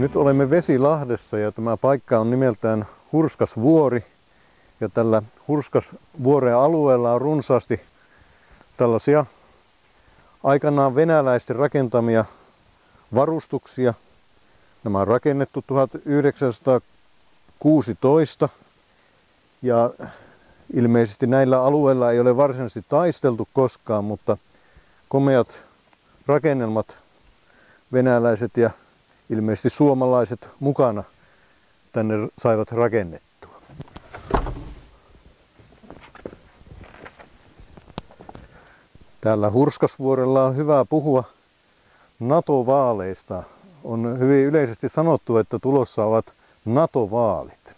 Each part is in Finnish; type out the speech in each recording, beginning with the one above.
Nyt olemme Vesilahdessa ja tämä paikka on nimeltään Hurskasvuori. Ja tällä Hurskasvuoren alueella on runsaasti tällaisia aikanaan venäläisten rakentamia varustuksia. Nämä on rakennettu 1916 ja ilmeisesti näillä alueilla ei ole varsinaisesti taisteltu koskaan, mutta komeat rakennelmat, venäläiset ja ilmeisesti suomalaiset mukana tänne saivat rakennettua. Täällä Hurskasvuorella on hyvä puhua NATO-vaaleista. On hyvin yleisesti sanottu, että tulossa ovat NATO-vaalit.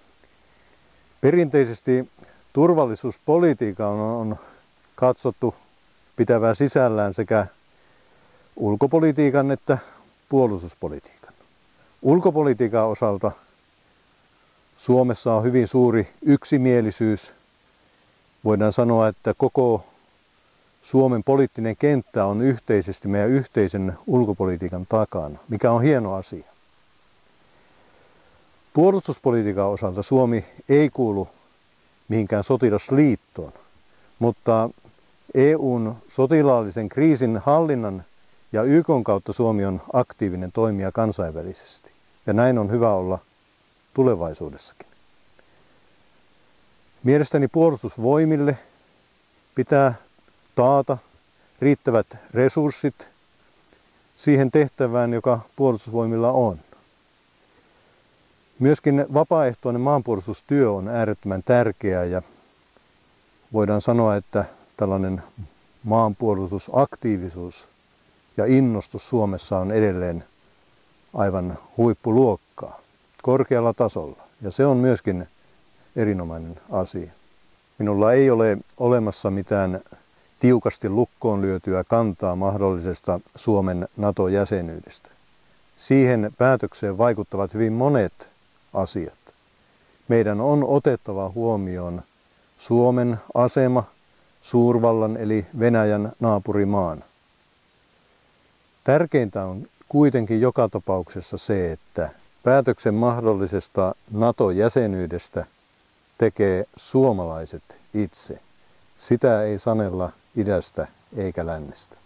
Perinteisesti turvallisuuspolitiikka on katsottu pitävän sisällään sekä ulkopolitiikan että puolustuspolitiikan. Ulkopolitiikan osalta Suomessa on hyvin suuri yksimielisyys. Voidaan sanoa, että koko Suomen poliittinen kenttä on yhteisesti meidän yhteisen ulkopolitiikan takana, mikä on hieno asia. Puolustuspolitiikan osalta Suomi ei kuulu mihinkään sotilasliittoon, mutta EUn sotilaallisen kriisin hallinnan ja YK:n kautta Suomi on aktiivinen toimija kansainvälisesti. Ja näin on hyvä olla tulevaisuudessakin. Mielestäni puolustusvoimille pitää taata riittävät resurssit siihen tehtävään, joka puolustusvoimilla on. Myöskin vapaaehtoinen maanpuolustustyö on äärettömän tärkeää ja voidaan sanoa, että tällainen maanpuolustusaktiivisuus ja innostus Suomessa on edelleen aivan huippuluokkaa, korkealla tasolla. Ja se on myöskin erinomainen asia. Minulla ei ole olemassa mitään tiukasti lukkoon lyötyä kantaa mahdollisesta Suomen NATO-jäsenyydestä. Siihen päätökseen vaikuttavat hyvin monet asiat. Meidän on otettava huomioon Suomen asema suurvallan eli Venäjän naapurimaana. Tärkeintä on kuitenkin joka tapauksessa se, että päätöksen mahdollisesta NATO-jäsenyydestä tekee suomalaiset itse. Sitä ei sanella idästä eikä lännestä.